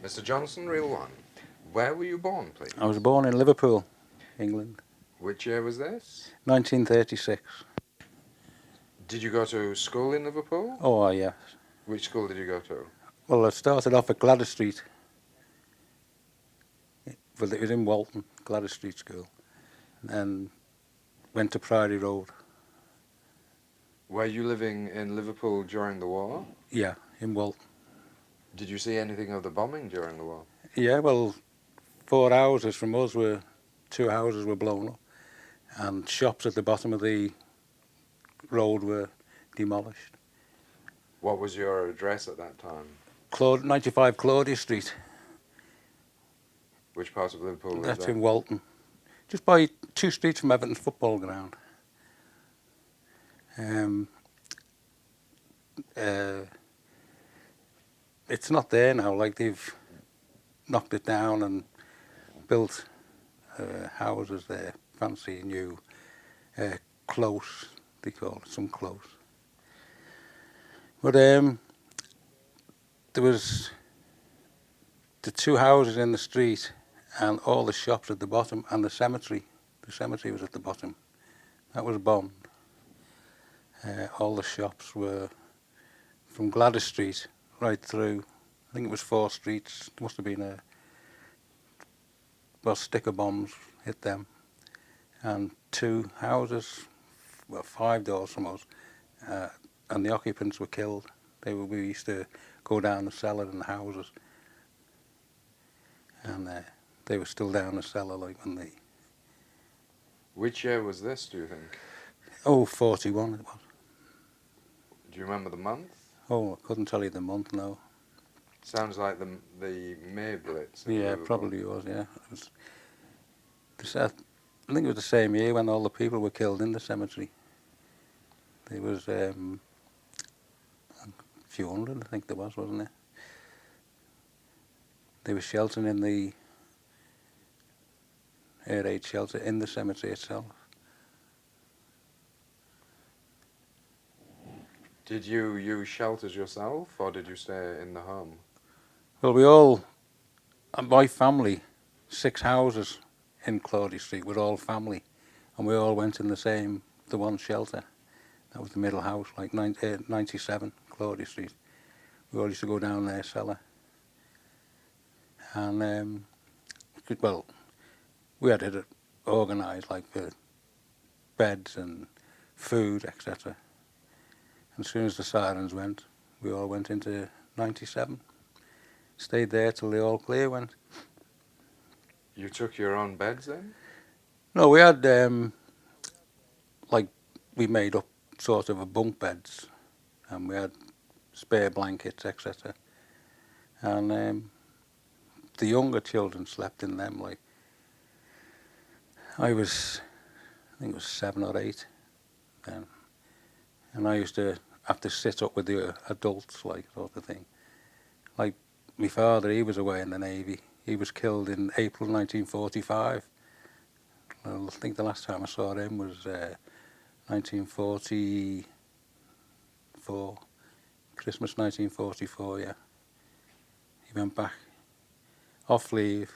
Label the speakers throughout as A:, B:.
A: Mr. Johnson, real one. Where were you born, please?
B: I was born in Liverpool, England,
A: Which year was this?
B: 1936.
A: Did you go to school in Liverpool?
B: Oh, yes.
A: Which school did you go to?
B: Well, I started off at Gladys Street. Well, it was in Walton, Gladys Street School. And went to Priory Road.
A: Were you living in Liverpool during the war?
B: Yeah, in Walton.
A: Did you see anything of the bombing during the war?
B: Yeah, well, 2 houses were blown up. And shops at the bottom of the road were demolished.
A: What was your address at that time?
B: 95 Claudia Street.
A: Which part of Liverpool was
B: That's
A: that?
B: in Walton. Just by 2 streets from Everton's football ground. It's not there now. Like, they've knocked it down and built houses there, fancy new, close, they call it, some close. But there was the 2 houses in the street and all the shops at the bottom, and the cemetery. The cemetery was at the bottom. That was bombed. All the shops were from Gladys Street right through. I think it was 4 streets. There must have been sticker bombs hit them. And 2 houses, well, 5 doors from us, and the occupants were killed. We used to go down the cellar in the houses, and they were still down the cellar, like, when they...
A: Which year was this, do you think?
B: 41 it was.
A: Do you remember the month?
B: Oh, I couldn't tell you the month, no.
A: Sounds like the May Blitz.
B: Yeah, it probably was, yeah. I think it was the same year when all the people were killed in the cemetery. There was a few hundred, I think there was, wasn't there? They were sheltering in the air raid shelter in the cemetery itself.
A: Did you use shelters yourself, or did you stay in the home?
B: Well, my family, 6 houses in Claudia Street, were all family, and we all went in the one shelter. That was the middle house, like 97 Claudia Street. We all used to go down their cellar. And, well, we had it organised, like, for beds and food, etc. And as soon as the sirens went, we all went into 97. Stayed there till the all clear went.
A: You took your own beds then?
B: No, we had, we made up sort of a bunk beds, and we had spare blankets, etc. And the younger children slept in them. Like, I think it was 7 or 8 then, and I used to have to sit up with the adults, like, sort of thing. Like, my father, he was away in the Navy. He was killed in April 1945. I think the last time I saw him was 1944, Christmas 1944, yeah. He went back off leave,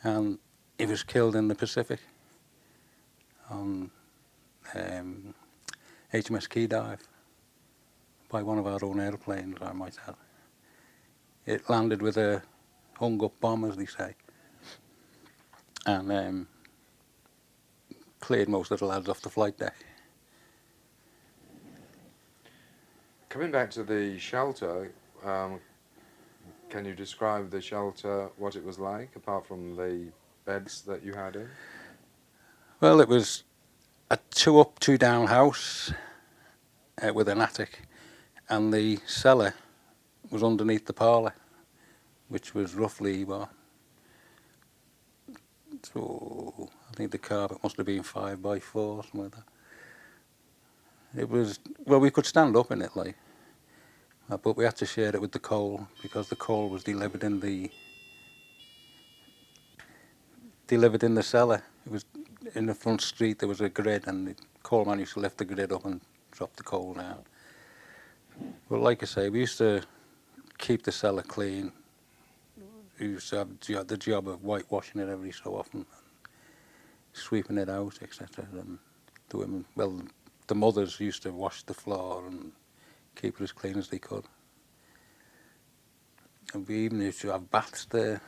B: and he was killed in the Pacific on HMS Dive by one of our own airplanes, I might add. It landed with a hung-up bomb, as they say, and cleared most of the lads off the flight deck.
A: Coming back to the shelter, can you describe the shelter, what it was like, apart from the beds that you had in?
B: Well, it was a 2-up, 2-down house with an attic, and the cellar was underneath the parlour, which was roughly, so I think the carpet must have been 5 by 4, something like that. It was, well, we could stand up in it, like, but we had to share it with the coal, because the coal was delivered in the cellar. It was in the front street. There was a grid, and the coal man used to lift the grid up and drop the coal down. But like I say, we used to keep the cellar clean, we used to have the job of whitewashing it every so often, sweeping it out, etc. And the women, well, the mothers used to wash the floor and keep it as clean as they could. And we even used to have baths there.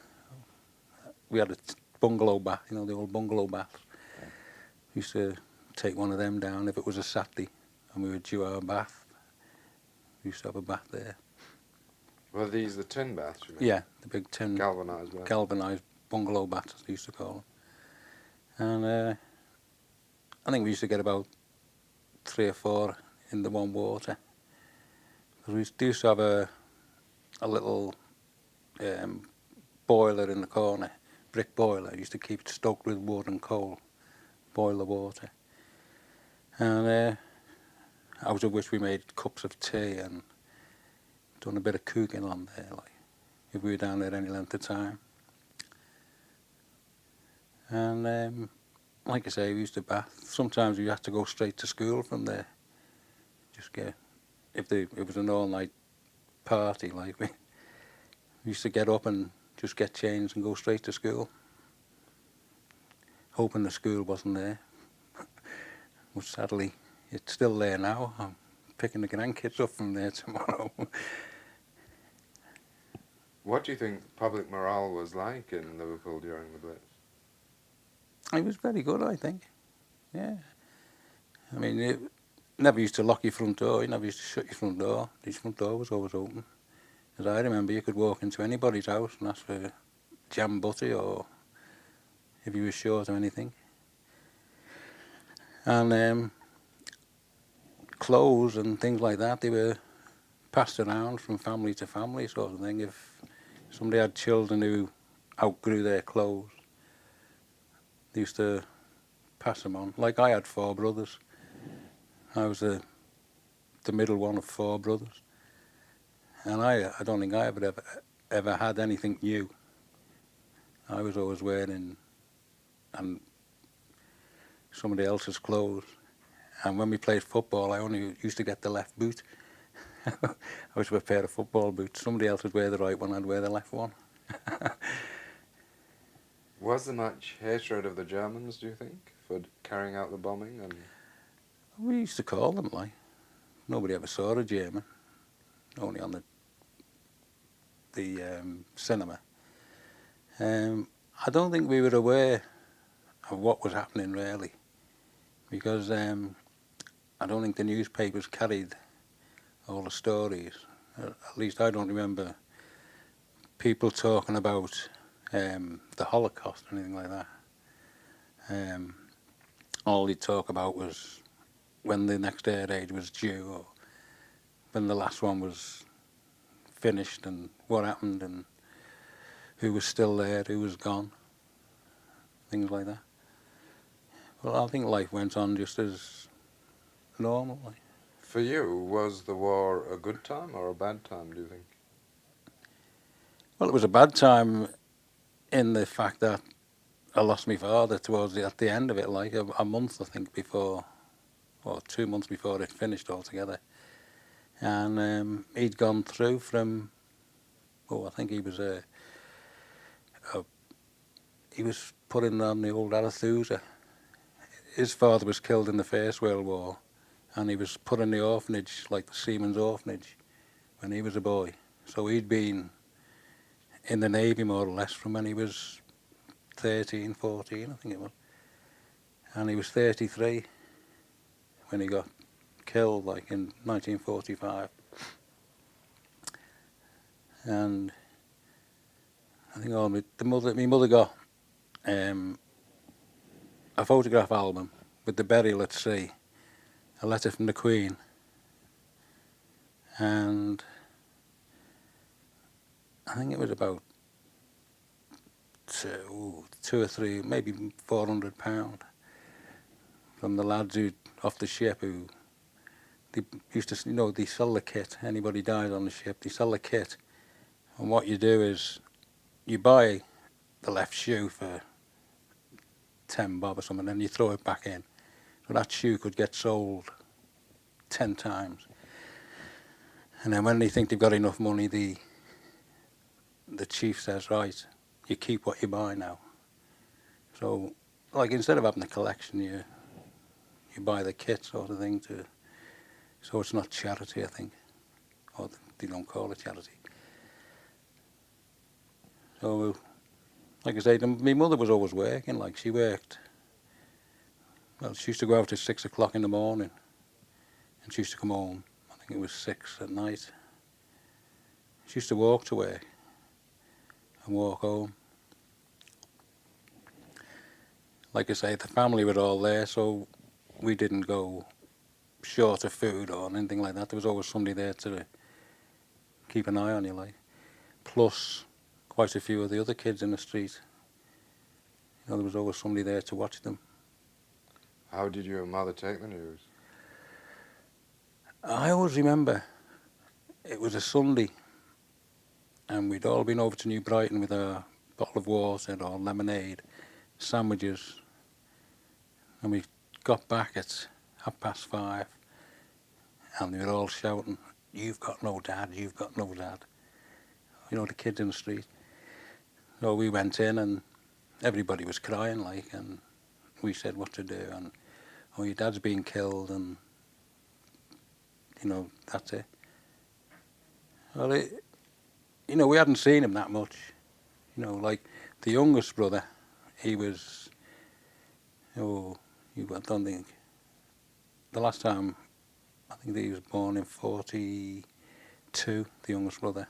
B: We had a bungalow bath, you know, the old bungalow bath. We used to take one of them down if it was a Saturday and we were due our bath. We used to have a bath there.
A: Were these the tin baths, you mean?
B: Yeah, the big tin
A: Galvanised baths.
B: galvanised bungalow baths, as they used to call them. And I think we used to get about 3 or 4 in the one water. Because we used to have a little boiler in the corner, brick boiler. Used to keep it stoked with wood and coal, boil the water. And out of which we made cups of tea and done a bit of cooking on there, like, if we were down there any length of time. And like I say, we used to bath. Sometimes we had to go straight to school from there. Just get, if it was an all-night party, like, we used to get up and just get changed and go straight to school, hoping the school wasn't there. But sadly, it's still there now. I'm picking the grandkids up from there tomorrow.
A: What do you think public morale was like in Liverpool during the Blitz?
B: It was very good, I think. Yeah. I mean, it never used to lock your front door. You never used to shut your front door. Your front door was always open. As I remember, you could walk into anybody's house and ask for jam butty or if you were short of anything. And clothes and things like that, they were passed around from family to family sort of thing. If somebody had children who outgrew their clothes, they used to pass them on. Like I had 4 brothers. I was the middle one of 4 brothers. And I don't think I ever had anything new. I was always wearing somebody else's clothes. And when we played football, I only used to get the left boot. I was with a pair of football boots. Somebody else would wear the right one, I'd wear the left one.
A: Was there much hatred of the Germans, do you think, for carrying out the bombing? And
B: We used to call them, like. Nobody ever saw a German, only on the cinema. I don't think we were aware of what was happening, really, because I don't think the newspapers carried all the stories. At least I don't remember people talking about the Holocaust or anything like that. All they'd talk about was when the next air raid was due, or when the last one was finished, and what happened, and who was still there, who was gone, things like that. Well, I think life went on just as normal. Like.
A: for you, was the war a good time or a bad time, do you think?
B: Well, it was a bad time in the fact that I lost my father at the end of it, like a month, I think, before, or 2 months before it finished altogether. And he'd gone through from, I think he was he was put in on the old Arethusa. His father was killed in the First World War, and he was put in the orphanage, like the Seamen's Orphanage, when he was a boy. So he'd been in the Navy more or less from when he was 13, 14, I think it was. And he was 33 when he got killed, like in 1945. And I think my mother got a photograph album with the burial at sea, a letter from the Queen, and I think it was about two or three, maybe £400 from the lads who off the ship who they used to, they sell the kit. Anybody dies on the ship, they sell the kit, and what you do is you buy the left shoe for 10 bob or something, and you throw it back in. So that shoe could get sold 10 times. And then when they think they've got enough money, the chief says, right, you keep what you buy now. So, like, instead of having a collection, you buy the kit sort of thing so it's not charity, I think, or they don't call it charity. So, like I say, my mother was always working. Like, she worked. Well, she used to go out at 6 o'clock in the morning, and she used to come home. I think it was 6 at night. She used to walk to work and walk home. Like I say, the family were all there, so we didn't go short of food or anything like that. There was always somebody there to keep an eye on you, like. Plus, quite a few of the other kids in the street. You know, there was always somebody there to watch them.
A: How did your mother take the news?
B: I always remember it was a Sunday, and we'd all been over to New Brighton with a bottle of water or lemonade, sandwiches, and we got back at 5:30, and they were all shouting, "You've got no dad, you've got no dad." You know, the kids in the street. So we went in, and everybody was crying, like, and we said what to do, and, oh, your dad's been killed, and, you know, that's it. Well, you know, we hadn't seen him that much. You know, like, the youngest brother, he was, I don't think, the last time, I think that he was born in 42, the youngest brother.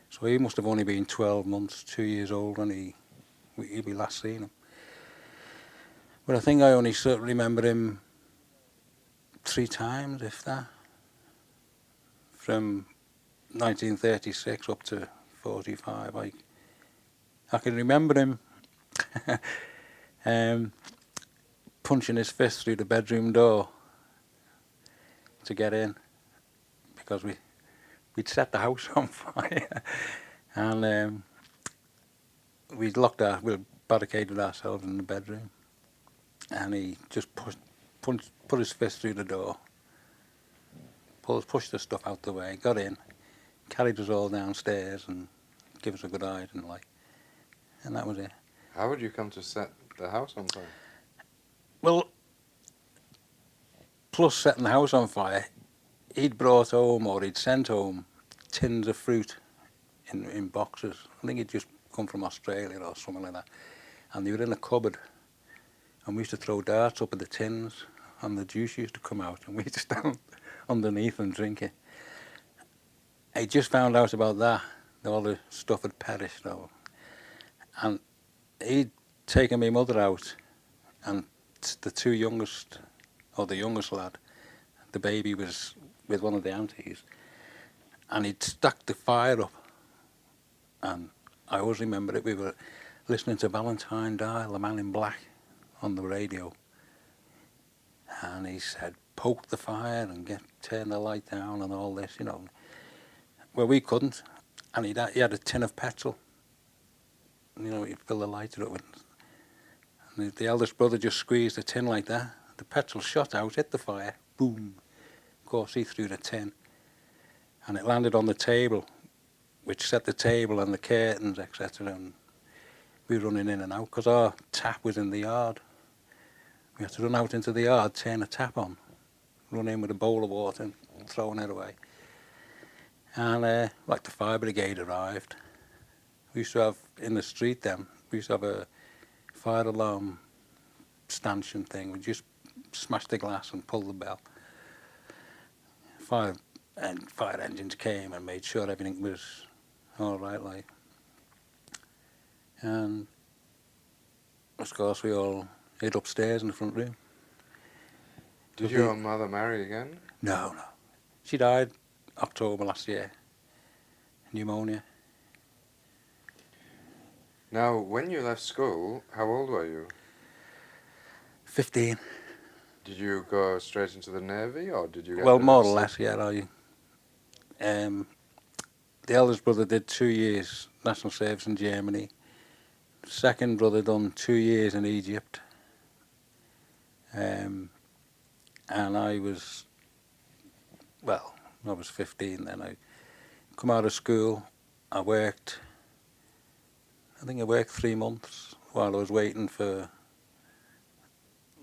B: So he must have only been 12 months, 2 years old when we last seen him. But I think I only sort of remember him 3 times, if that. From 1936 up to 45. I can remember him punching his fist through the bedroom door to get in, because we'd set the house on fire, and we'd barricaded ourselves in the bedroom, and he just put his fist through the door, pushed the stuff out the way, got in, carried us all downstairs, and give us a good eye, and that was it.
A: How would you come to set the house on fire?
B: Well, plus setting the house on fire, he'd brought home, or he'd sent home, tins of fruit in boxes. I think he'd just come from Australia or something like that. And they were in a cupboard. And we used to throw darts up at the tins, and the juice used to come out, and we'd stand underneath and drink it. I just found out about that all the stuff had perished. And he'd taken my mother out, and the youngest lad, the baby was with one of the aunties, and he'd stacked the fire up. And I always remember it, we were listening to Valentine Dial, the Man in Black, on the radio. And he said, poke the fire and turn the light down and all this, you know. Well, we couldn't. And he had a tin of petrol. You know, he'd fill the lighter up with. And the eldest brother just squeezed the tin like that. The petrol shot out, hit the fire, boom. Of course, he threw the tin. And it landed on the table, which set the table and the curtains, etc. And we were running in and out, because our tap was in the yard. We had to run out into the yard, turn the tap on, run in with a bowl of water and throwing it away. And like the fire brigade arrived, we used to have, in the street then, we used to have a fire alarm stanchion thing. We just smashed the glass and pulled the bell. Fire engines came and made sure everything was all right, like. And of course we all hid upstairs in the front room.
A: Did your mother marry again?
B: No. She died October last year. Pneumonia.
A: Now, when you left school, how old were you?
B: 15.
A: Did you go straight into the Navy, or did you get...
B: Well, more or less, yeah. The eldest brother did 2 years national service in Germany. Second brother done 2 years in Egypt. And I was 15 then. I come out of school, I worked I think I worked 3 months while I was waiting for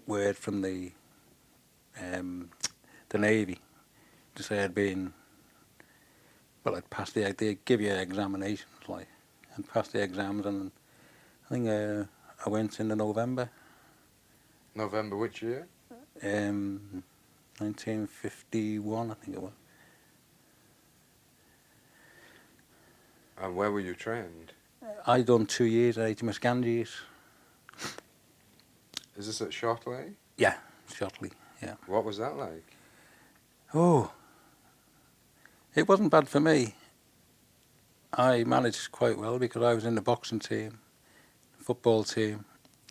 B: word from the Navy to say I'd been, well, I'd passed they give you examinations, like, and passed the exams, and I think I went in November,
A: November which year?
B: 1951, I think it was.
A: And where were you trained?
B: I done 2 years at HMS Ganges.
A: Is this at Shotley?
B: Yeah, Shotley, yeah.
A: What was that like?
B: Oh, it wasn't bad for me. I managed quite well because I was in the boxing team, football team,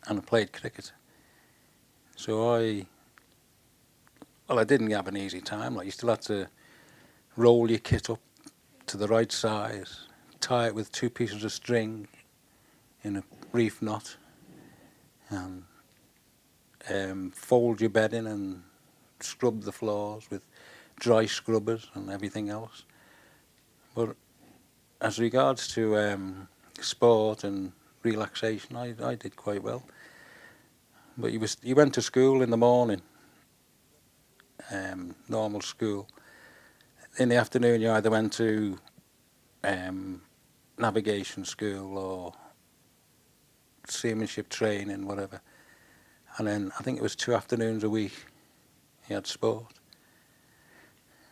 B: and I played cricket. So I didn't have an easy time. Like, you still had to roll your kit up to the right size, tie it with 2 pieces of string in a reef knot, and fold your bed in and scrub the floors with dry scrubbers and everything else. But as regards to sport and relaxation, I did quite well. But you went to school in the morning, normal school. In the afternoon, you either went to navigation school or seamanship training, whatever. And then I think it was 2 afternoons a week you had sport.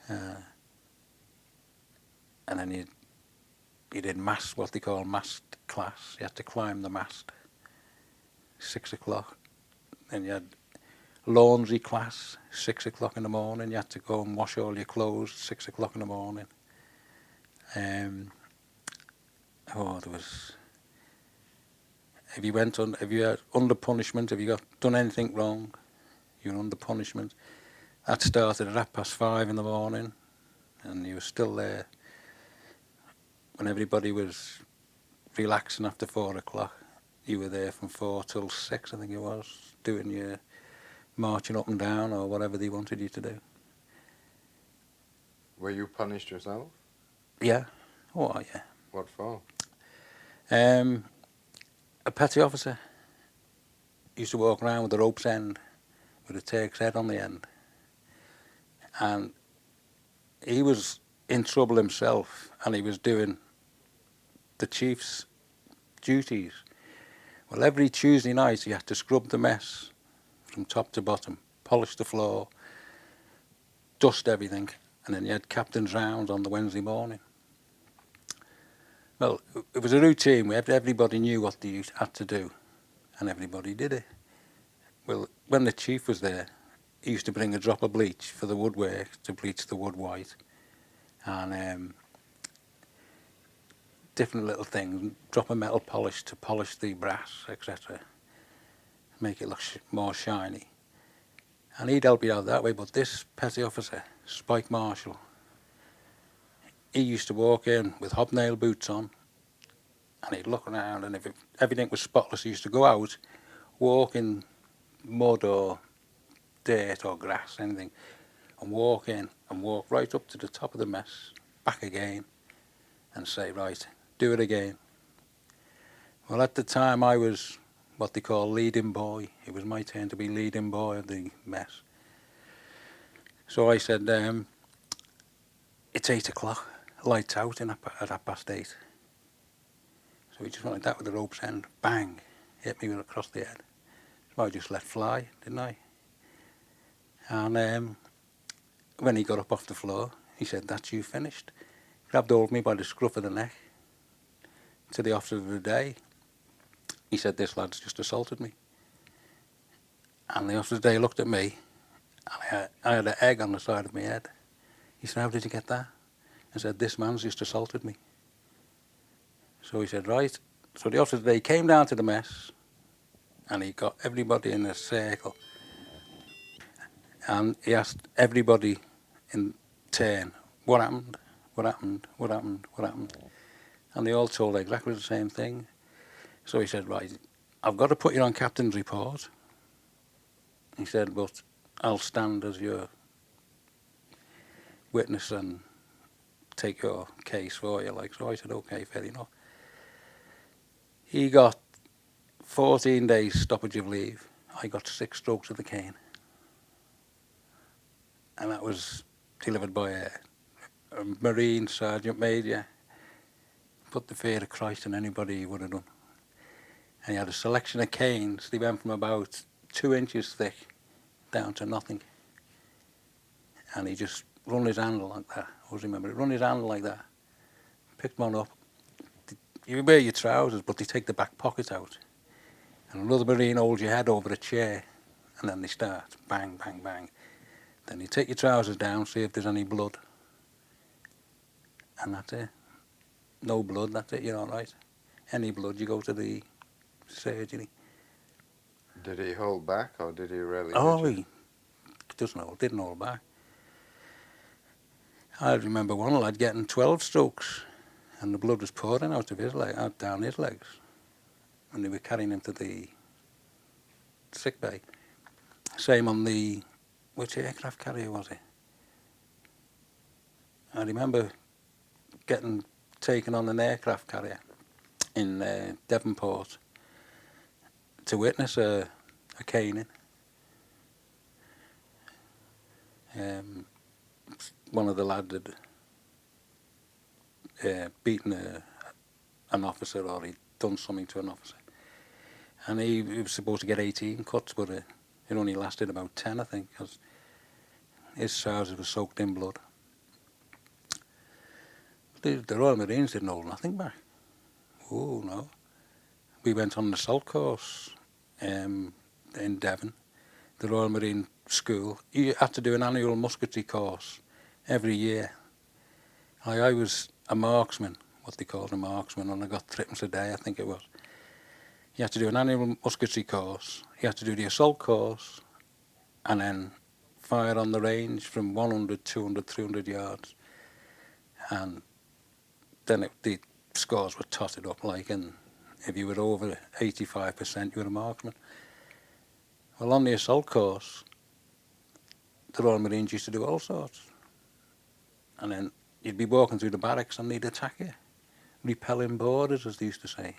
B: And then you did mast, what they call mast class. You had to climb the mast, 6 o'clock. Then you had laundry class, 6 o'clock in the morning. You had to go and wash all your clothes, 6 o'clock in the morning. There was... If you had under punishment, if you done anything wrong, you were under punishment. That started at 5:30 in the morning, and you were still there when everybody was relaxing after 4 o'clock. You were there from 4 till 6, I think it was, doing your marching up and down or whatever they wanted you to do.
A: Were you punished yourself?
B: Yeah. Oh, yeah.
A: What for?
B: A petty officer used to walk around with a rope's end with a Turk's head on the end. And he was in trouble himself, and he was doing the chief's duties. Well, every Tuesday night he had to scrub the mess from top to bottom, polish the floor, dust everything, and then you had captain's rounds on the Wednesday morning. Well, it was a routine. Everybody knew what they had to do, and everybody did it. Well, when the chief was there, he used to bring a drop of bleach for the woodwork to bleach the wood white, and different little things, drop of metal polish to polish the brass, etc., make it look more shiny. And he'd help you out that way, but this petty officer, Spike Marshall, he used to walk in with hobnail boots on, and he'd look around, and if everything was spotless, he used to go out, walk in mud or dirt or grass, anything, and walk in and walk right up to the top of the mess, back again, and say, right, do it again. Well, at the time I was what they call leading boy. It was my turn to be leading boy of the mess. So I said, it's 8 o'clock, lights out at 8:30. So he just went like that with the rope's end, bang, hit me across the head. So I just let fly, didn't I? And when he got up off the floor, he said, that's you finished. Grabbed hold of me by the scruff of the neck to the officer of the day. He said, this lad's just assaulted me. And the officer of the day looked at me, and I had an egg on the side of my head. He said, how did you get that? I said, this man's just assaulted me. So he said, right. So the officer of the day came down to the mess, and he got everybody in a circle. And he asked everybody in turn, what happened? What happened? What happened? What happened? And they all told exactly the same thing. So he said, right, I've got to put you on captain's report. He said, but I'll stand as your witness and take your case for you. Like, so I said, okay, fair enough. He got 14 days stoppage of leave. I got 6 strokes of the cane. And that was delivered by a Marine Sergeant Major. Put the fear of Christ in anybody he would have done. And he had a selection of canes. They went from about 2 inches thick down to nothing. And he just run his handle like that. I always remember it. Run his handle like that. Picked one up. You wear your trousers, but they take the back pocket out. And another Marine holds your head over a chair. And then they start. Bang, bang, bang. Then you take your trousers down, see if there's any blood. And that's it. No blood, that's it, you're all right. Any blood, you go to the surgery.
A: Did he hold back, or did he really
B: Oh,
A: hit you?
B: he didn't hold back. I remember one lad getting 12 strokes, and the blood was pouring out of his leg, out down his legs. And they were carrying him to the sick bay. Same on the, which aircraft carrier was it? I remember getting taken on an aircraft carrier in Devonport to witness a caning. One of the lads had beaten an officer, or he'd done something to an officer. And he was supposed to get 18 cuts, but it only lasted about 10, I think, because his trousers were soaked in blood. The Royal Marines didn't hold nothing back. Oh, no. We went on an assault course in Devon, the Royal Marine School. You had to do an annual musketry course every year. I was a marksman, what they called a marksman, and I got threepence a day, I think it was. You had to do an annual musketry course, you had to do the assault course, and then fire on the range from 100, 200, 300 yards. And then the scores were totted up, like, and if you were over 85%, you were a marksman. Well, on the assault course, the Royal Marines used to do all sorts. And then you'd be walking through the barracks and they'd attack you. Repelling borders, as they used to say.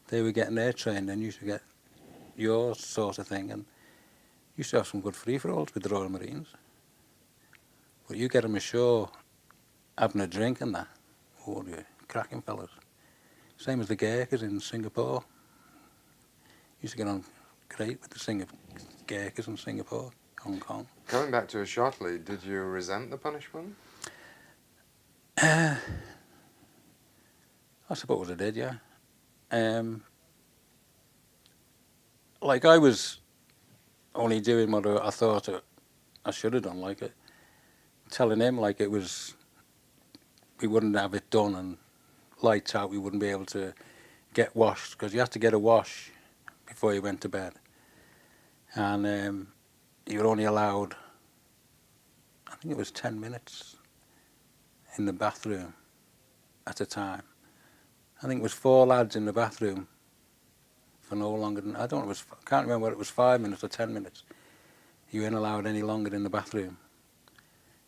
B: They were getting their training, and you used to get your sort of thing. And you used to have some good free-for-alls with the Royal Marines. But you get them ashore having a drink and that. Oh, you're cracking fellas. Same as the Gurkhas in Singapore. Used to get on great with the Gurkhas in Singapore, Hong Kong.
A: Coming back to Shotley, did you resent the punishment?
B: I suppose I did, yeah. Like, I was only doing what I thought I should have done, like, telling him, like, it was, we wouldn't have it done, and lights out, we wouldn't be able to get washed, because you had to get a wash before you went to bed. And you were only allowed, I think it was 10 minutes in the bathroom at a time. I think it was 4 lads in the bathroom for no longer than, I can't remember whether it was 5 minutes or 10 minutes. You weren't allowed any longer in the bathroom.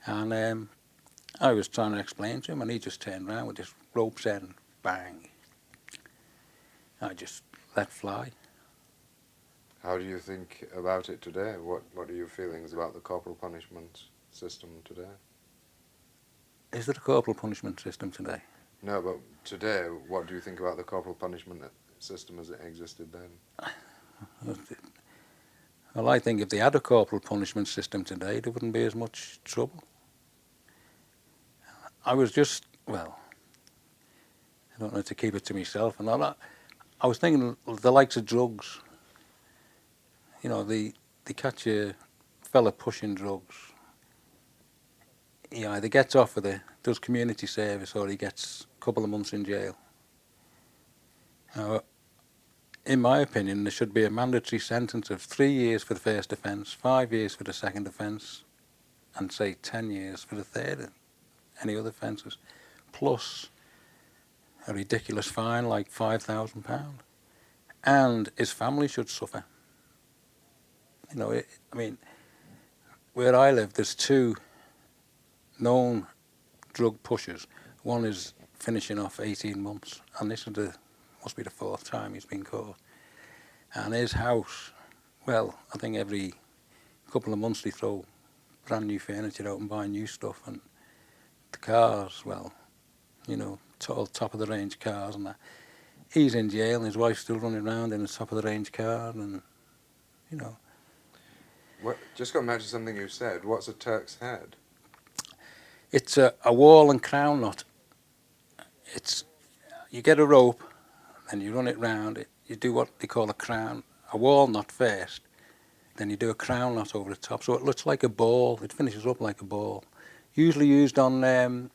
B: And I was trying to explain to him, and he just turned around with this rope's end, bang. I just let fly.
A: How do you think about it today? What are your feelings about the corporal punishment system today?
B: Is there a corporal punishment system today?
A: No, but today, what do you think about the corporal punishment system as it existed then?
B: Well, I think if they had a corporal punishment system today, there wouldn't be as much trouble. I was just, well, I don't know, to keep it to myself and all that. I was thinking the likes of drugs. You know, they catch a fella pushing drugs. He either gets off with it, does community service, or he gets a couple of months in jail. Now, in my opinion, there should be a mandatory sentence of 3 years for the first offence, 5 years for the second offence, and say 10 years for the third and any other offences, plus a ridiculous fine like £5,000. And his family should suffer. You know, I mean, where I live, there's 2 known drug pushers. One is finishing off 18 months, and this is the Must be the fourth time he's been caught. And his house, well, I think every couple of months they throw brand new furniture out and buy new stuff. And the cars, well, you know, all top of the range cars and that. He's in jail and his wife's still running around in a top of the range car, and you know.
A: Just going back to something you said, what's a Turk's head?
B: It's a wall and crown knot. It's, you get a rope and you run it round it. You do what they call a wall knot first. Then you do a crown knot over the top, so it looks like a ball. It finishes up like a ball. Usually used on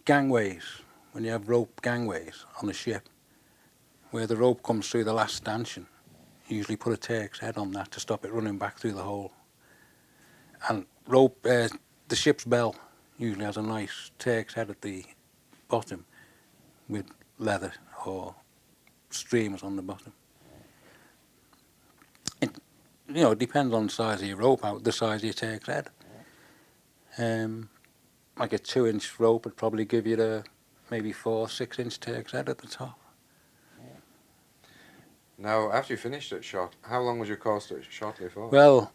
B: gangways, when you have rope gangways on a ship, where the rope comes through the last stanchion. You usually put a Turk's head on that to stop it running back through the hole. And the ship's bell usually has a nice Turk's head at the bottom with leather or streamers on the bottom. It, you know, it depends on the size of your rope, the size of your Turk's head. Like a 2-inch rope would probably give you maybe 4-6-inch Turk's head at the top.
A: Now, after you finished at Shot, how long was your course at Shotley for?
B: Well,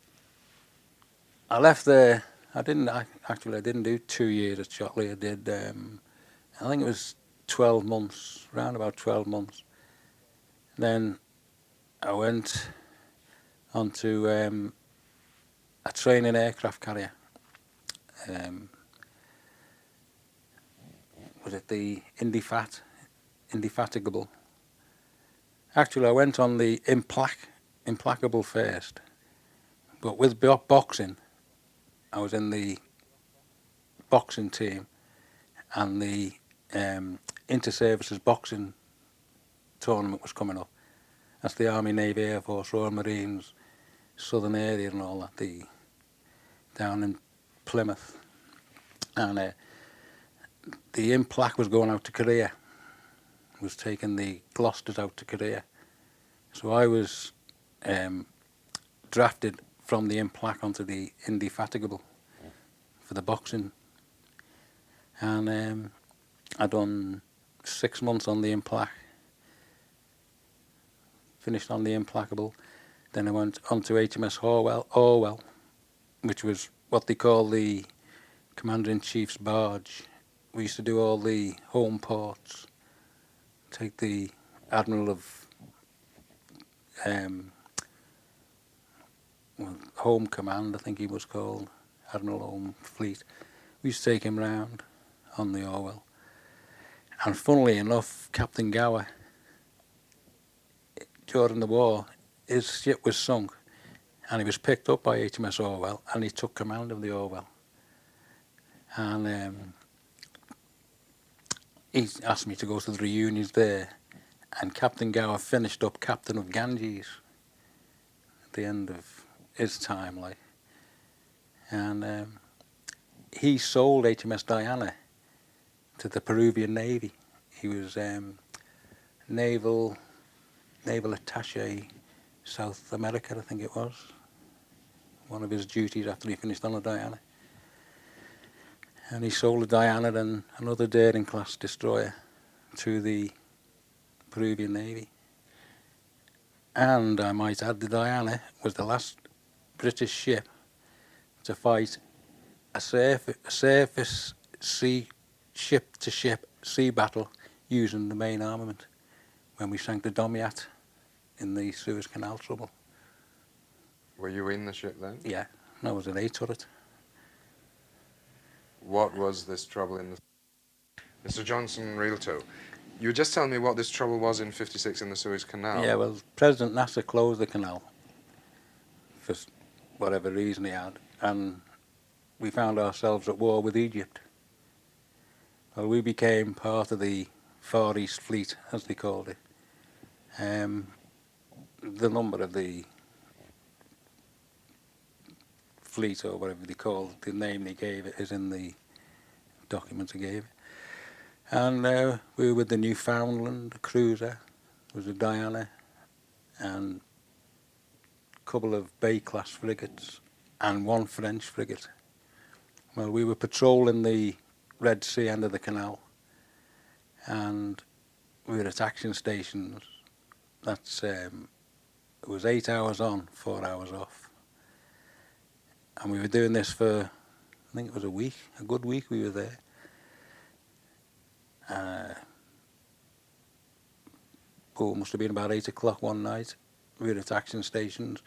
B: I left there. I didn't do 2 years at Shotley. I did, I think it was 12 months, around about 12 months. Then I went on to a training aircraft carrier. Was it the Indefatigable? Actually, I went on the Implacable first, but with boxing, I was in the boxing team, and the inter-services boxing tournament was coming up. That's the Army, Navy, Air Force, Royal Marines, Southern area and all that, down in Plymouth. And the Implac was going out to Korea, was taking the Gloucesters out to Korea. So I was drafted from the Implac onto the Indefatigable for the boxing. And I done 6 months on the Implac, finished on the Implacable. Then I went on to HMS Orwell, which was what they call the Commander-in-Chief's barge. We used to do all the home ports, take the Admiral of Home Command, I think he was called, Admiral Home Fleet. We used to take him round on the Orwell. And funnily enough, Captain Gower, during the war, his ship was sunk, and he was picked up by HMS Orwell, and he took command of the Orwell. And he asked me to go to the reunions there, and Captain Gower finished up captain of Ganges at the end of his time, like. And he sold HMS Diana to the Peruvian Navy. He was naval attaché South America, I think it was. One of his duties after he finished on the Diana. And he sold the Diana and another Daring class destroyer to the Peruvian Navy. And I might add, the Diana was the last British ship to fight a surface sea ship-to-ship sea battle using the main armament when we sank the Domyat in the Suez Canal trouble.
A: Were you in the ship then?
B: Yeah, that was an A turret.
A: What was this trouble in the... Mr. Johnson Realto, you were just telling me what this trouble was in '56 in the Suez Canal.
B: Yeah, well, President Nasser closed the canal for whatever reason he had, and we found ourselves at war with Egypt. Well, we became part of the Far East Fleet, as they called it. The number of the fleet, or whatever they call it, the name they gave it, is in the documents they gave it. And we were with the Newfoundland, the cruiser, was the Diana, and a couple of Bay-class frigates, and one French frigate. Well, we were patrolling the Red Sea end of the canal, and we were at action stations. That's it was 8 hours on, 4 hours off, and we were doing this for, I think it was a good week. We were there. It must have been about 8 o'clock one night. We were at action stations,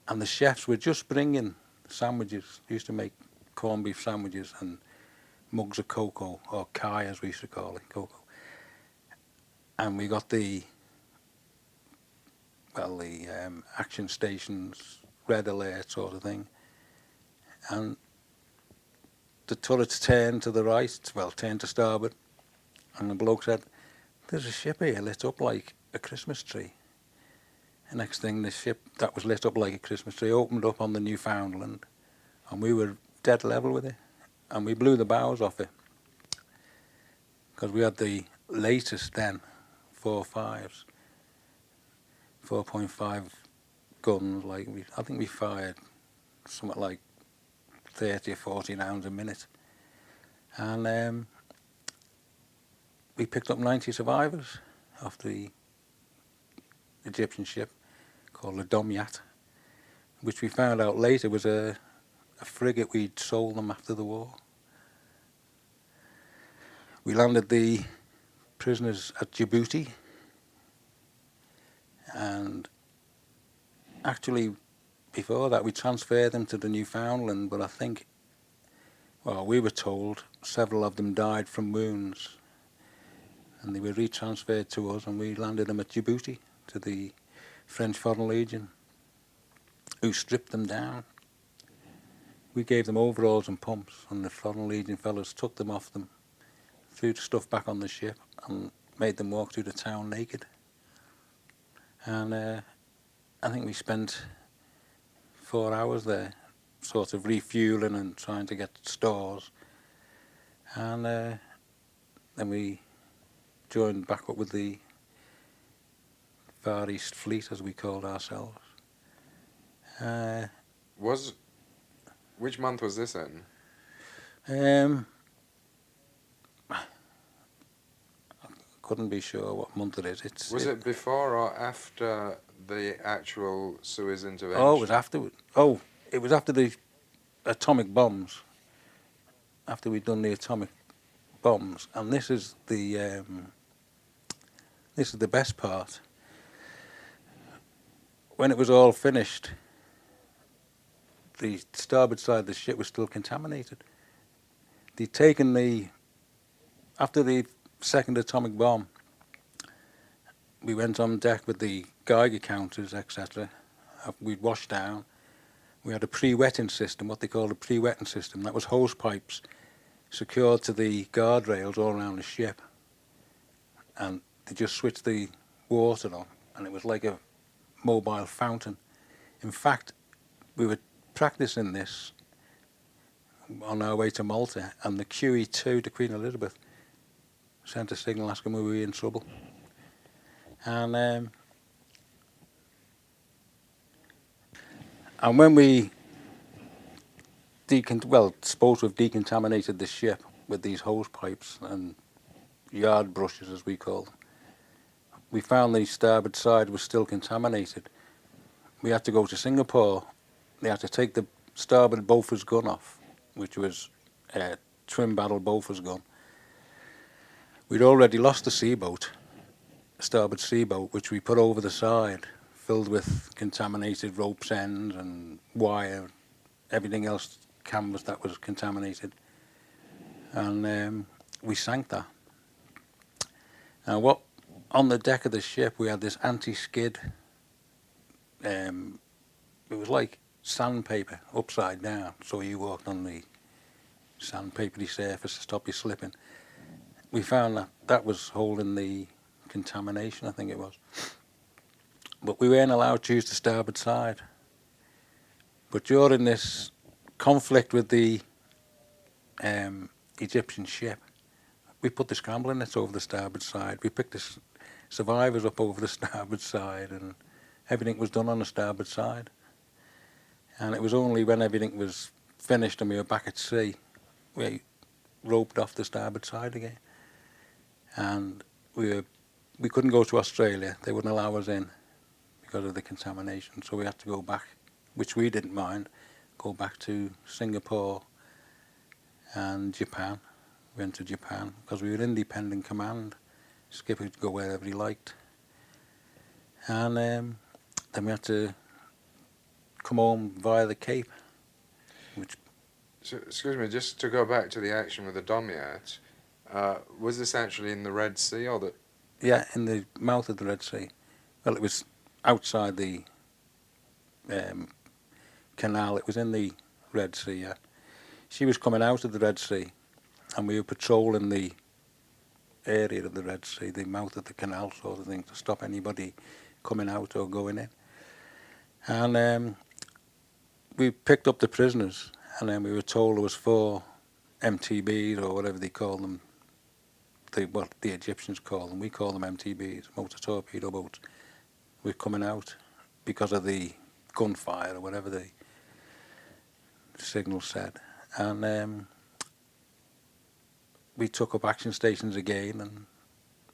B: and the chefs were just bringing sandwiches. They used to make corned beef sandwiches and mugs of cocoa, or kai as we used to call it, cocoa. And we got the action stations red alert sort of thing, and the turrets turned to the right, turned to starboard, and the bloke said, "There's a ship here lit up like a Christmas tree." The next thing, the ship that was lit up like a Christmas tree opened up on the Newfoundland, and we were dead level with it, and we blew the bows off it, because we had the latest then 4.5s, 4.5 guns. I think we fired something like 30 or 40 rounds a minute, and we picked up 90 survivors off the Egyptian ship called the Domyat, which we found out later was a frigate. We'd sold them after the war. We landed the prisoners at Djibouti, and actually before that we transferred them to the Newfoundland, but I think, we were told several of them died from wounds, and they were retransferred to us, and we landed them at Djibouti to the French Foreign Legion, who stripped them down. We gave them overalls and pumps, and the Foreign Legion fellows took them off them, threw the stuff back on the ship, and made them walk through the town naked. And I think we spent 4 hours there, sort of refueling and trying to get stores. And then we joined back up with the Far East Fleet, as we called ourselves.
A: Which month was this in?
B: I couldn't be sure what month it is.
A: Was it before or after the actual Suez intervention?
B: Oh, it was after. It was after the atomic bombs. After we'd done the atomic bombs, and this is the best part. When it was all finished, the starboard side of the ship was still contaminated. They'd taken after the second atomic bomb, we went on deck with the Geiger counters, etc. We'd washed down. We had a pre-wetting system, what they called a pre-wetting system. That was hose pipes secured to the guardrails all around the ship. And they just switched the water on, and it was like a mobile fountain. In fact, we were practicing this on our way to Malta, and the QE2, the Queen Elizabeth, sent a signal asking we were in trouble. And when we supposed to have decontaminated the ship with these hose pipes and yard brushes, as we call them, we found the starboard side was still contaminated. We had to go to Singapore. They had to take the starboard Bofors gun off, which was a twin barrel Bofors gun. We'd already lost the seaboat, starboard seaboat, which we put over the side, filled with contaminated rope's ends and wire, everything else, canvas that was contaminated. And we sank that. Now, on the deck of the ship, we had this anti-skid. It was like sandpaper upside down, so you walked on the sandpapery surface to stop you slipping. We found that was holding the contamination, I think it was. But we weren't allowed to use the starboard side. But during this conflict with the Egyptian ship, we put the scrambling nets over the starboard side. We picked the survivors up over the starboard side, and everything was done on the starboard side. And it was only when everything was finished and we were back at sea, we roped off the starboard side again. And we were we couldn't go to Australia. They wouldn't allow us in because of the contamination. So we had to go back, which we didn't mind, go back to Singapore and Japan. We went to Japan because we were independent command. Skipper could go wherever he liked. And then we had to come home via the Cape, which
A: So, excuse me, just to go back to the action with the Domyat, was this actually in the Red Sea or the?
B: yeah, in the mouth of the Red Sea. Well, it was outside the canal. It was in the Red Sea, yeah. She was coming out of the Red Sea, and we were patrolling the area of the Red Sea, the mouth of the canal sort of thing, to stop anybody coming out or going in. And we picked up the prisoners, and then we were told there was 4 MTBs, or whatever they call them, what the Egyptians call them. We call them MTBs, motor torpedo boats. We're coming out because of the gunfire or whatever the signal said. And we took up action stations again, and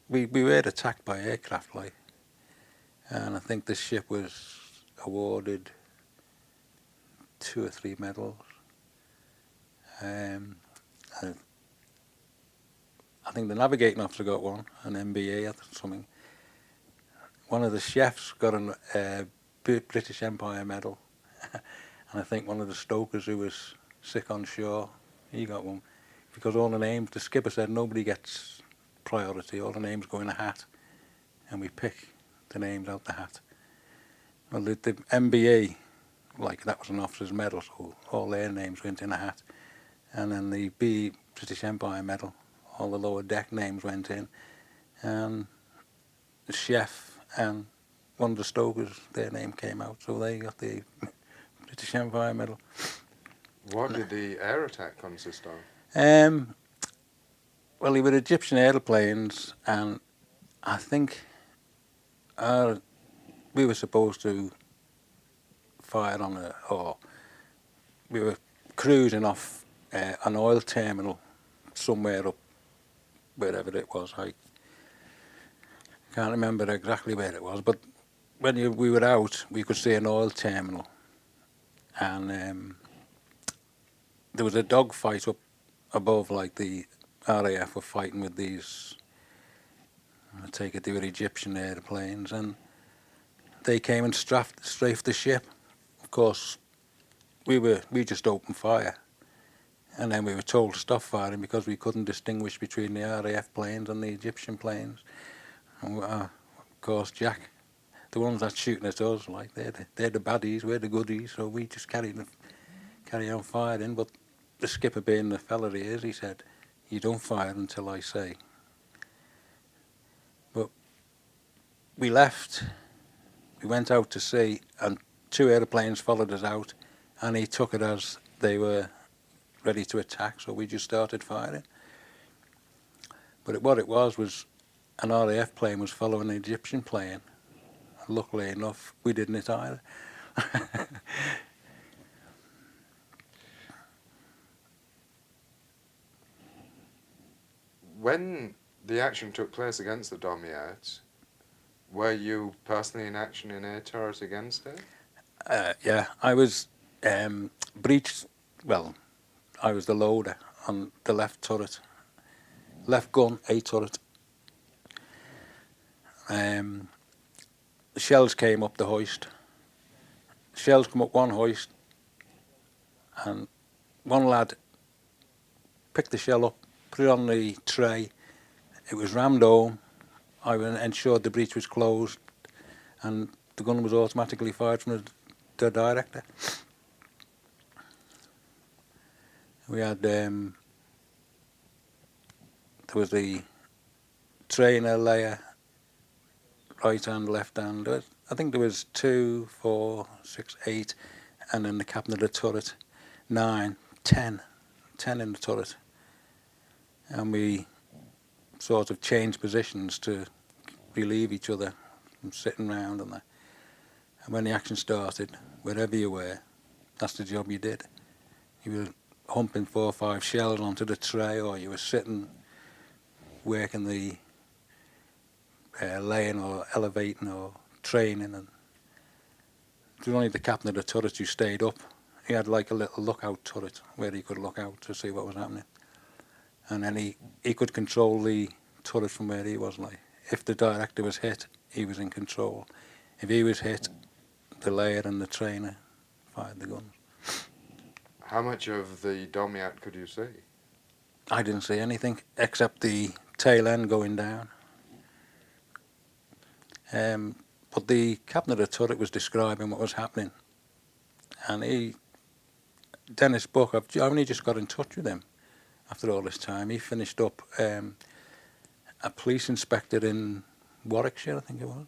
B: we were attacked by aircraft, like. And I think the ship was awarded 2 or 3 medals. I think the navigating officer got one, an MBA or something. One of the chefs got a British Empire medal. And I think one of the stokers who was sick on shore, he got one. Because all the names, the skipper said nobody gets priority, all the names go in a hat. And we pick the names out the hat. Well, the MBA, like, that was an officer's medal, so all their names went in a hat. And then the British Empire medal, all the lower deck names went in. And the chef and one of the stokers, their name came out, so they got the British Empire medal.
A: What did the air attack consist of?
B: Well, they were Egyptian airplanes, and I think we were supposed to fire on we were cruising off an oil terminal somewhere up, wherever it was. I can't remember exactly where it was, but when we were out, we could see an oil terminal, and there was a dogfight up above, like the RAF were fighting with these, I take it they were Egyptian airplanes, and they came and strafed the ship. Of course, we just opened fire, and then we were told to stop firing because we couldn't distinguish between the RAF planes and the Egyptian planes. And of course, Jack, the ones that's shooting at us, like they're the baddies, we're the goodies, so we just carry on firing. But the skipper, being the fella he is, he said, "You don't fire until I say." But we left. We went out to sea, and 2 airplanes followed us out, and he took it as they were ready to attack, so we just started firing. But what it was an RAF plane was following an Egyptian plane. And luckily enough, we didn't hit either.
A: When the action took place against the Domyat, were you personally in action in air turret against it?
B: Yeah, I was breached. Well, I was the loader on the left turret, left gun, A turret. The shells came up the hoist. Shells come up one hoist, and one lad picked the shell up, put it on the tray. It was rammed home. I ensured the breech was closed, and the gun was automatically fired from the director. We had there was the trainer layer, right hand, left hand. I think there was 2, 4, 6, 8, and then the captain of the turret, 9, 10 in the turret, and we sort of changed positions to relieve each other from sitting round and that. And when the action started, wherever you were, that's the job you did. You were humping 4 or 5 shells onto the tray, or you were sitting working the laying or elevating or training, and it was only the captain of the turret who stayed up. He had like a little lookout turret where he could look out to see what was happening, and then he could control the turret from where he was. Like, if the director was hit, he was in control. If he was hit, the layer and the trainer fired the guns.
A: How much of the Domyat could you see?
B: I didn't see anything except the tail end going down. But the captain of the turret was describing what was happening, and Dennis Buck, I've only just got in touch with him after all this time. He finished up a police inspector in Warwickshire, I think it was.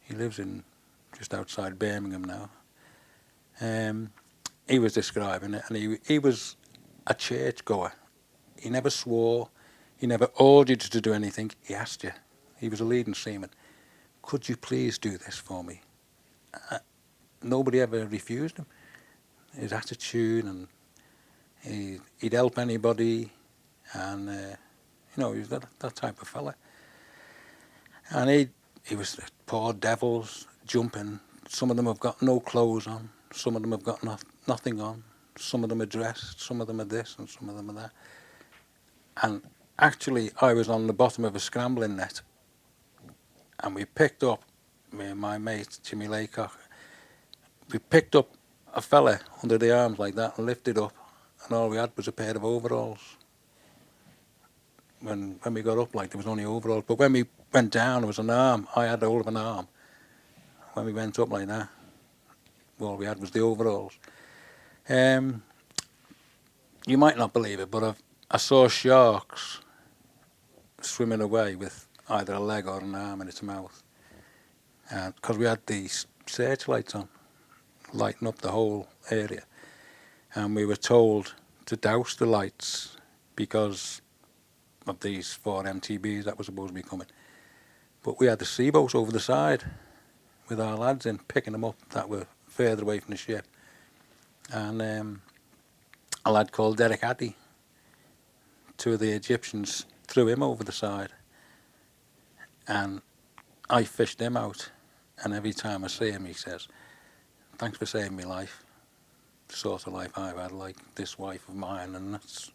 B: He lives in just outside Birmingham now. He was describing it, and he was a churchgoer. He never swore. He never ordered you to do anything. He asked you. He was a leading seaman. Could you please do this for me? Nobody ever refused him. His attitude, and he'd help anybody, and he was that type of fella. And he was poor devils jumping. Some of them have got no clothes on. Some of them have got nothing on. Some of them are dressed. Some of them are this, and some of them are that. And actually, I was on the bottom of a scrambling net, and we picked up, me and my mate Jimmy Laycock, we picked up a fella under the arms like that and lifted up, and all we had was a pair of overalls. When we got up, like, there was only overalls, but when we went down, there was an arm. I had hold of an arm. When we went up like that, all we had was the overalls. You might not believe it, but I saw sharks swimming away with either a leg or an arm in its mouth, because we had these searchlights on, lighting up the whole area, and we were told to douse the lights because of these 4 MTBs that were supposed to be coming. But we had the sea boats over the side with our lads in, picking them up that were further away from the ship. And a lad called Derek Addy, 2 of the Egyptians threw him over the side, and I fished him out, and every time I see him he says, "Thanks for saving my life, the sort of life I've had, like this wife of mine," and that's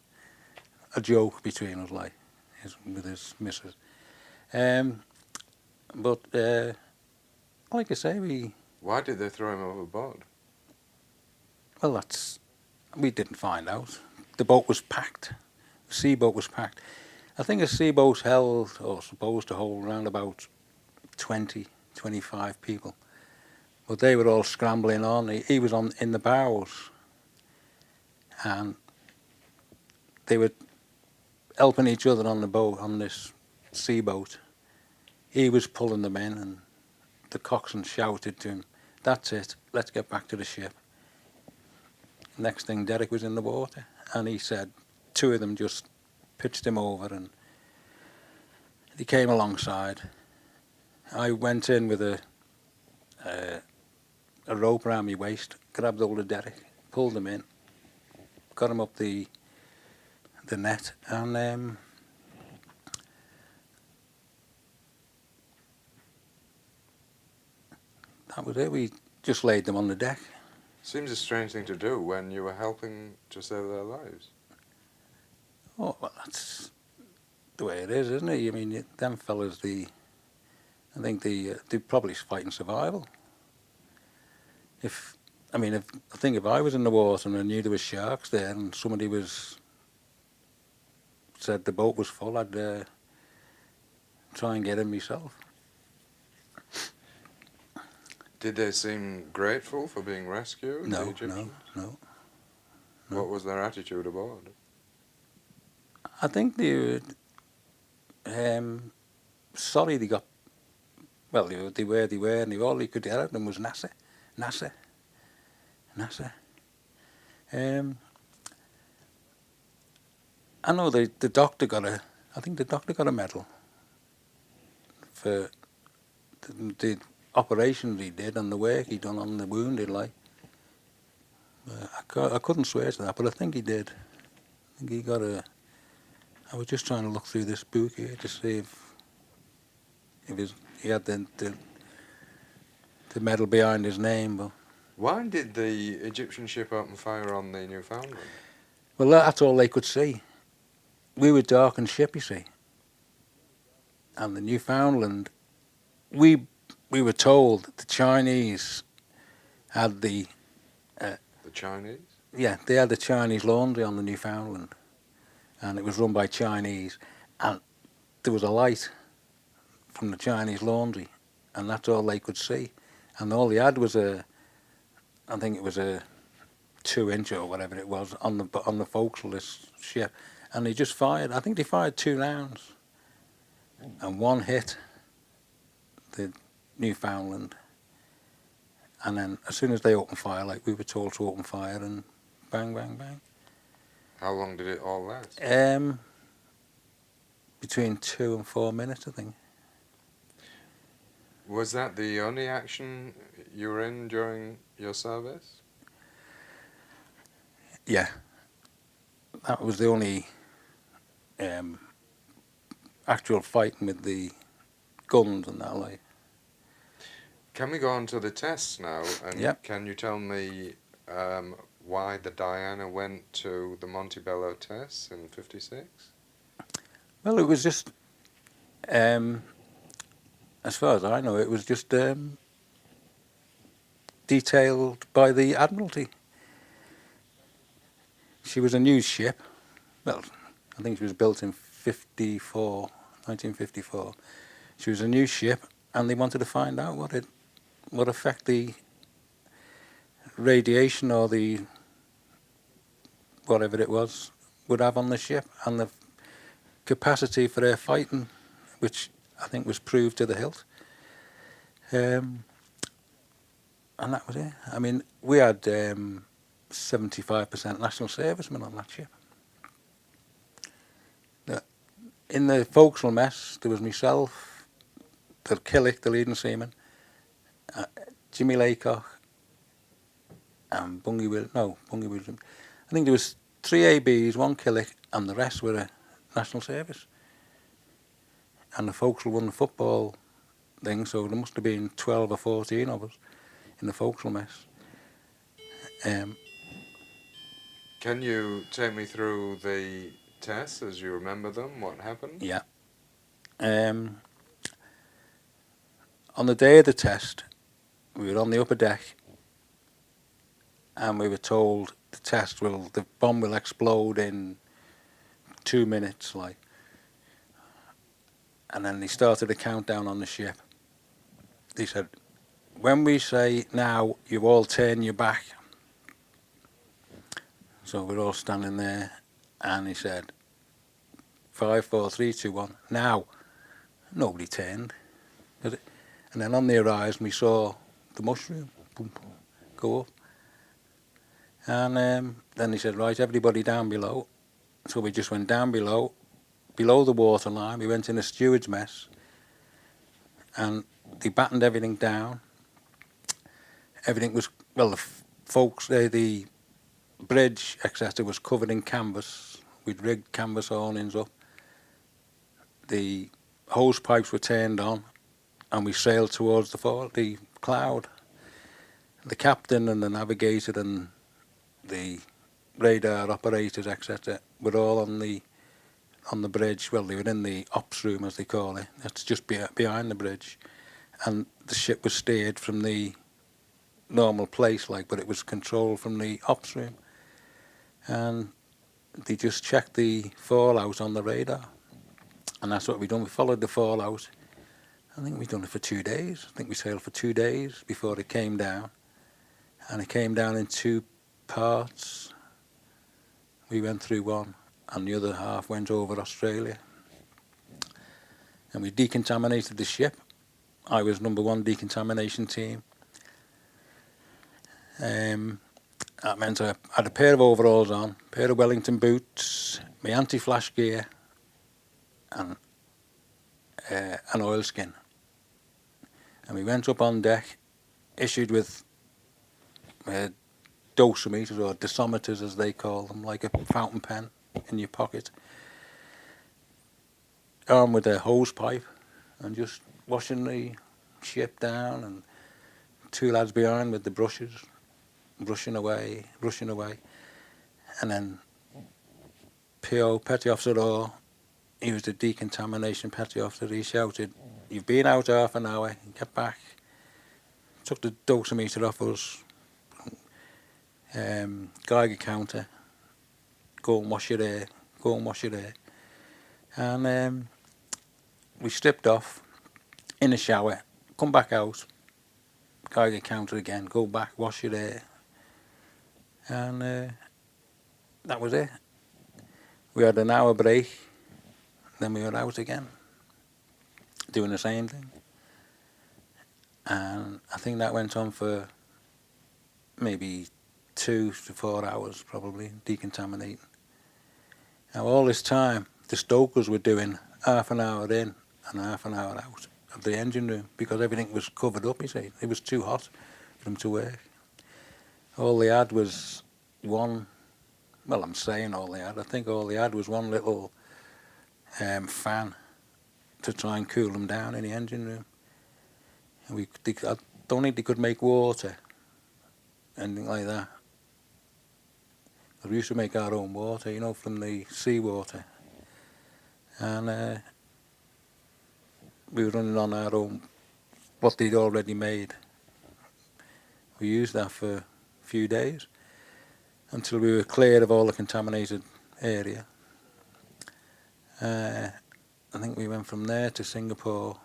B: a joke between us, like, with his missus. But like I say,
A: Why did they throw him overboard?
B: we didn't find out. The boat was packed. The sea boat was packed. I think a sea boat held, or supposed to hold, around about 20, 25 people. But they were all scrambling on. He was in the bows, and they were helping each other on the boat, on this sea boat. He was pulling them in, and the coxswain shouted to him, "That's it, let's get back to the ship." Next thing, Derek was in the water, and he said 2 of them just pitched him over, and he came alongside. I went in with a rope around my waist, grabbed hold of Derek, pulled him in, got him up the net, and that was it. We just laid them on the deck.
A: Seems a strange thing to do when you were helping to save their lives.
B: Oh, well, that's the way it is, isn't it? I mean, them fellas, I think they're probably fighting survival. I think if I was in the water and I knew there was sharks there and somebody said the boat was full, I'd try and get in myself.
A: Did they seem grateful for being rescued? the
B: No.
A: Egyptians? What was their attitude aboard?
B: I think they were sorry they got. Well, they were, and all they could get out of them was NASA. I know the doctor got a medal for the operations he did and the work he done on the wounded. Like, I couldn't swear to that, but I think he did. I think he got a. I was just trying to look through this book here to see if He had the medal behind his name, but
A: Why did the Egyptian ship open fire on the Newfoundland?
B: well, that's all they could see. We were darkened ship, you see, and the Newfoundland. We were told that the Chinese had
A: The Chinese?
B: they had the Chinese laundry on the Newfoundland, and it was run by Chinese, and there was a light from the Chinese laundry, and that's all they could see, and all they had was I think it was a 2-inch or whatever it was on the forecastle of this ship, and they just fired. I think they fired 2 rounds, and one hit the Newfoundland, and then as soon as they opened fire, like we were told to open fire, and bang, bang, bang.
A: How long did it all last?
B: Between 2 and 4 minutes, I think.
A: Was that the only action you were in during your service?
B: Yeah, that was the only actual fighting with the guns and that, like.
A: Can we go on to the tests now? And
B: Yep.
A: can you tell me why the Diana went to the Montebello tests in '56?
B: Well, it was just, as far as I know, it was just detailed by the Admiralty. She was a new ship. Well, I think she was built in 1954. She was a new ship, and they wanted to find out what effect the radiation or the whatever it was would have on the ship, and the capacity for their fighting, which I think was proved to the hilt. And that was it. I mean, we had 75% national servicemen on that ship. In the forecastle mess, there was myself, the Killick, the leading seaman, Jimmy Laycock, and Bungie Williams. I think there was 3 ABs, 1 Killick, and the rest were a national service. And the forecastle won the football thing, so there must have been 12 or 14 of us in the forecastle mess.
A: Can you take me through the tests as you remember them? What happened?
B: Yeah. On the day of the test, we were on the upper deck, and we were told the bomb will explode in 2 minutes, like. And then they started a countdown on the ship. They said, when we say now, you all turn your back. So we're all standing there, and he said, 5, 4, 3, 2, 1, now. Nobody turned. And then on the horizon, we saw the mushroom boom, go up. And then he said, right, everybody down below. So we just went down below the water line. We went in a steward's mess, and they battened everything down. Everything was, well, the bridge, etc., was covered in canvas. We'd rigged canvas awnings up. The hose pipes were turned on, and we sailed towards the cloud. The captain and the navigator and the radar operators, etc., were all on the bridge. Well, they were in the ops room, as they call it. That's just behind the bridge, and the ship was steered from the normal place, like, but it was controlled from the ops room, and they just checked the fallout on the radar, and that's what we done. We followed the fallout. I think we done it for 2 days. I think we sailed for 2 days before it came down, and it came down in 2 parts. We went through one, and the other half went over Australia. And we decontaminated the ship. I was number 1 decontamination team. That meant I had a pair of overalls on, a pair of Wellington boots, my anti-flash gear, and an oilskin. And we went up on deck, issued with dosimeters, or dosimeters as they call them, like a fountain pen in your pocket, armed with a hose pipe, and just washing the ship down, and two lads behind with the brushes, brushing away, and then PO, Petty Officer Orr, he was the decontamination petty officer, he shouted, "You've been out half an hour, get back." Took the dosimeter off us, Geiger counter, go and wash your hair, And we stripped off, in the shower, come back out, Geiger counter again, go back, wash your hair. And that was it. We had an hour break, then we were out again, doing the same thing. And I think that went on for maybe 2 to 4 hours, probably, decontaminating. Now, all this time, the stokers were doing half an hour in and half an hour out of the engine room because everything was covered up, you see. It was too hot for them to work. All they had was one, well, I'm saying all they had, I think all they had was one little fan to try and cool them down in the engine room. And I don't think they could make water, anything like that. We used to make our own water, you know, from the seawater. And we were running on our own, what they'd already made. We used that for a few days until we were clear of all the contaminated area. I think we went from there to Singapore,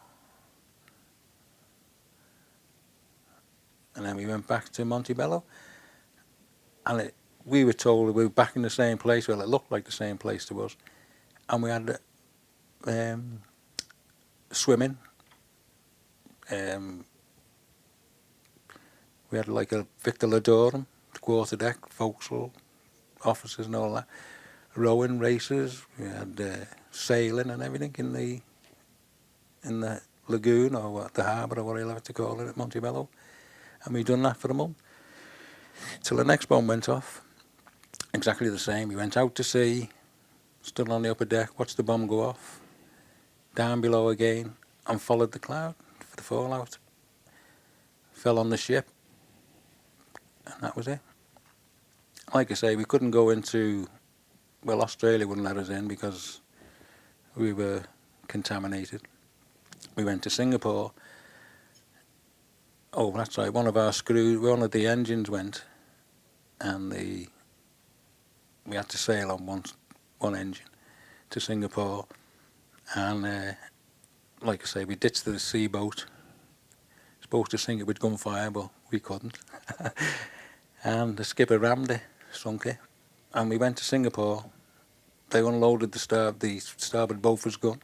B: and then we went back to Montebello. And we were told we were back in the same place. Well, it looked like the same place to us. And we had swimming. We had like a Victor Ladorum, quarterdeck, forecastle, officers and all that. Rowing races. We had sailing and everything in the lagoon or what, the harbour or what you'll have to call it at Montebello. And we'd done that for a month. Till the next bomb went off. Exactly the same. We went out to sea, stood on the upper deck, watched the bomb go off, down below again, and followed the cloud for the fallout. Fell on the ship, and that was it. Like I say, we couldn't go into, well, Australia wouldn't let us in because we were contaminated. We went to Singapore. Oh, that's right, one of the engines went, and we had to sail on one engine to Singapore, and like I say, we ditched the sea boat. Supposed to sink it with gunfire, but we couldn't. And the skipper rammed it, sunk it, and we went to Singapore. They unloaded the starboard Bofors gun,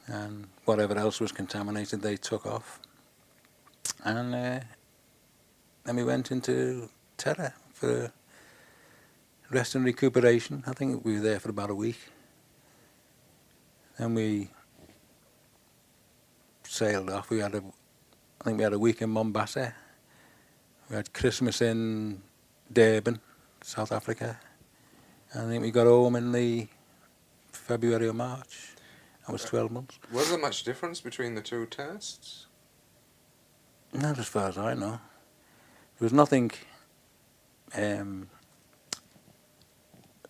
B: and whatever else was contaminated they took off. And then we went into Terra for rest and recuperation. I think we were there for about a week. Then we sailed off. I think we had a week in Mombasa. We had Christmas in Durban, South Africa. And I think we got home in the February or March. That was 12 months.
A: Was there much difference between the two tests?
B: Not as far as I know. There was nothing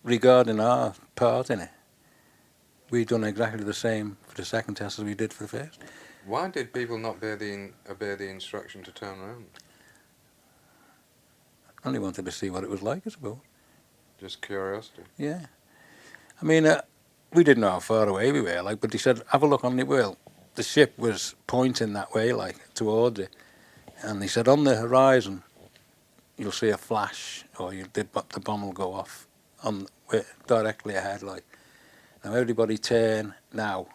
B: regarding our part in it. We'd done exactly the same for the second test as we did for the first.
A: Why did people not obey the instruction to turn around?
B: I only wanted to see what it was like, I suppose.
A: Just curiosity.
B: Yeah. I mean, we didn't know how far away we were, like, but they said, have a look on the wheel. The ship was pointing that way, like, towards it. And they said, on the horizon, you'll see a flash, or the bomb will go off directly ahead, like. Now, everybody turn now.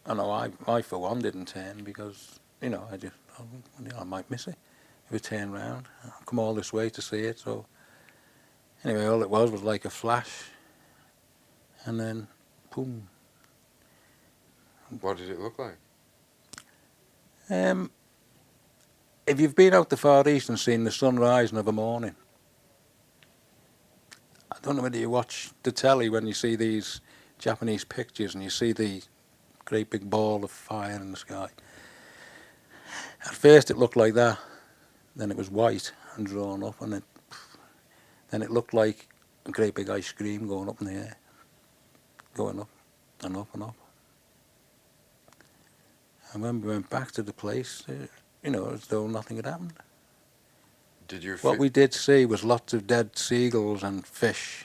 B: I know I for one, didn't turn because, you know, I might miss it. If we turn round, I'll come all this way to see it. So, anyway, all it was like a flash. And then, boom.
A: What did it look like?
B: If you've been out the Far East and seen the sun rising of a morning, I don't know whether you watch the telly when you see these Japanese pictures and you see the great big ball of fire in the sky. At first it looked like that, then it was white and drawn up, and then it looked like a great big ice cream going up in the air, going up and up and up. And when we went back to the place, as though nothing had happened.
A: Did you
B: What we did see was lots of dead seagulls and fish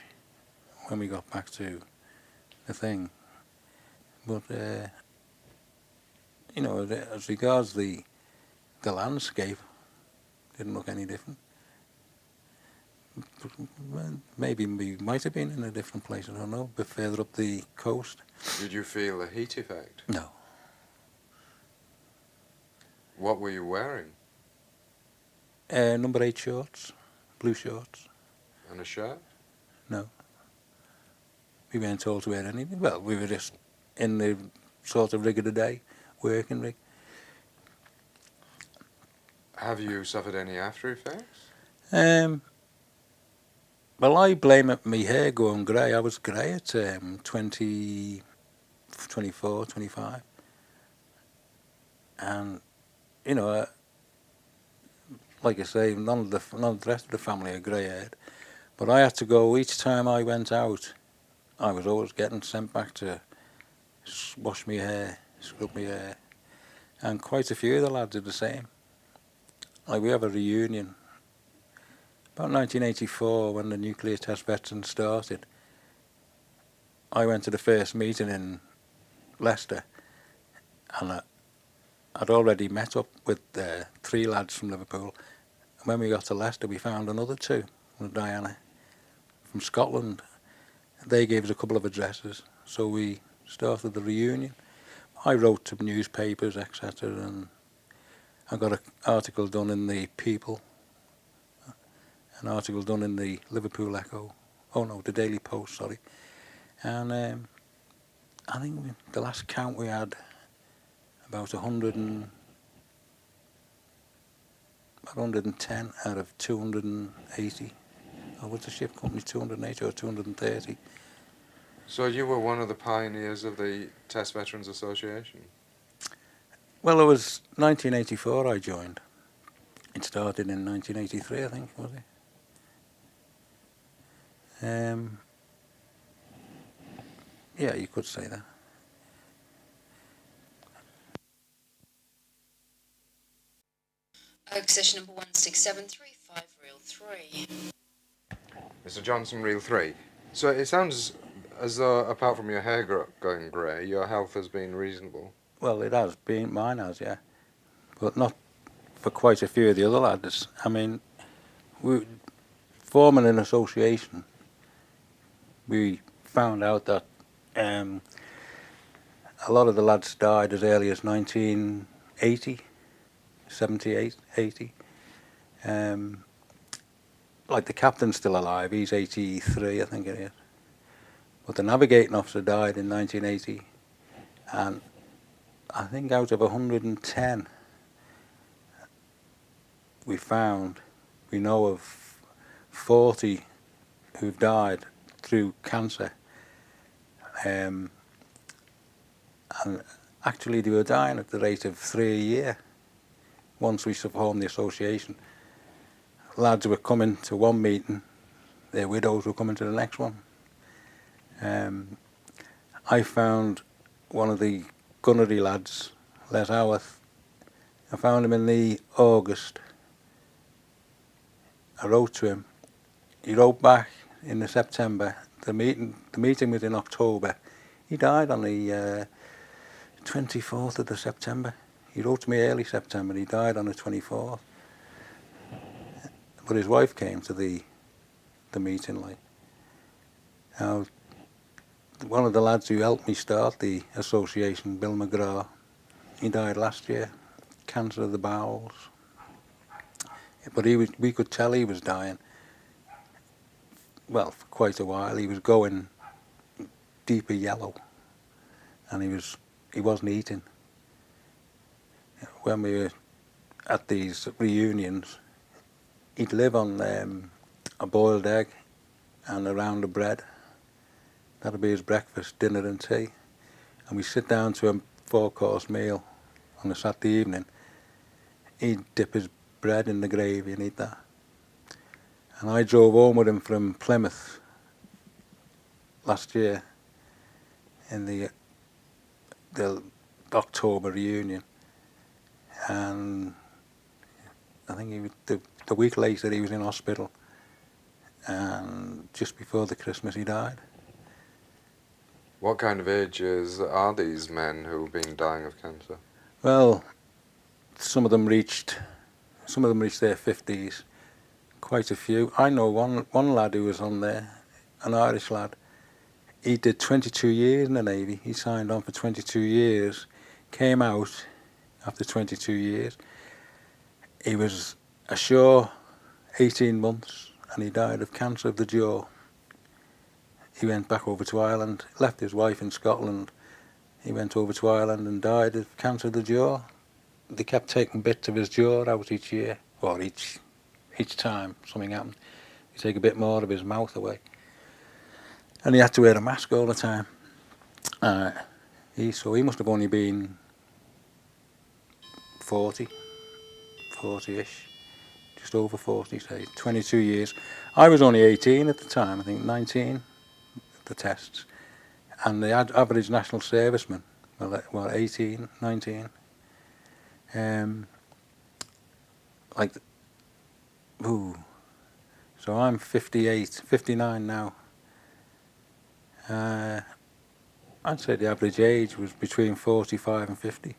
B: when we got back to the thing. But, as regards the landscape, didn't look any different. Maybe we might have been in a different place, I don't know, a bit further up the coast.
A: Did you feel a heat effect?
B: No.
A: What were you wearing?
B: Number 8 shorts, blue shorts.
A: And a shirt?
B: No. We weren't told to wear anything. Well, we were just in the sort of rig of the day, working rig.
A: Have you suffered any after effects?
B: Well, I blame it me hair going grey. I was grey at 24, 25. And, like I say, none of the rest of the family are grey-haired. But I had to go each time I went out. I was always getting sent back to wash my hair, scrub my hair. And quite a few of the lads did the same. Like, we have a reunion. About 1984, when the nuclear test veterans started, I went to the first meeting in Leicester, and I'd already met up with 3 lads from Liverpool. And when we got to Leicester, we found another 2, with Diana, from Scotland. They gave us a couple of addresses, so we started the reunion. I wrote to newspapers, etc., and I got an article done in the People, an article done in the Liverpool Echo, the Daily Post, sorry. And I think the last count we had about 110 out of 280. Or was the ship company 280 or 230?
A: So you were one of the pioneers of the Test Veterans Association?
B: Well, it was 1984 I joined. It started in 1983, I think, was it? Yeah, you could say that.
C: Oak session number 16735, reel 3.
A: Mr. Johnson, reel 3. So it sounds as though, apart from your hair going grey, your health has been reasonable.
B: Well, it has been, mine has, yeah. But not for quite a few of the other lads. I mean, we forming an association, we found out that a lot of the lads died as early as 1980, 78, 80. Like the captain's still alive, he's 83, I think it is. But the navigating officer died in 1980, and I think out of 110 we know of 40 who've died through cancer. And actually they were dying at the rate of 3 a year once we formed the association. Lads were coming to one meeting, their widows were coming to the next one. I found one of the gunnery lads, Les Howarth. I found him in the August. I wrote to him. He wrote back in the September. The meeting was in October. He died on the 24th of the September. He wrote to me early September. He died on the 24th. But his wife came to the meeting. Like, now, one of the lads who helped me start the association, Bill McGraw, he died last year, cancer of the bowels. But we could tell he was dying. Well, for quite a while. He was going deeper yellow, and he wasn't eating. When we were at these reunions, he'd live on a boiled egg and a round of bread. That'd be his breakfast, dinner and tea. And we sit down to a 4-course meal on a Saturday evening, he'd dip his bread in the gravy and eat that. And I drove home with him from Plymouth last year in the October reunion, and I think the week later he was in hospital, and just before the Christmas he died.
A: What kind of ages are these men who've been dying of cancer?
B: Well, some of them reached their 50s, quite a few. I know one lad who was on there, an Irish lad. He did 22 years in the Navy. He signed on for 22 years, came out after 22 years. He was ashore 18 months and he died of cancer of the jaw. He went back over to Ireland, left his wife in Scotland. He went over to Ireland and died of cancer of the jaw. They kept taking bits of his jaw out each year, or each time something happened. They take a bit more of his mouth away. And he had to wear a mask all the time. So he must have only been 40-ish, just over 40, say, 22 years. I was only 18 at the time, I think 19 at the tests. And the average national serviceman, well, 18, 19. So I'm 59 now. I'd say the average age was between 45 and 50.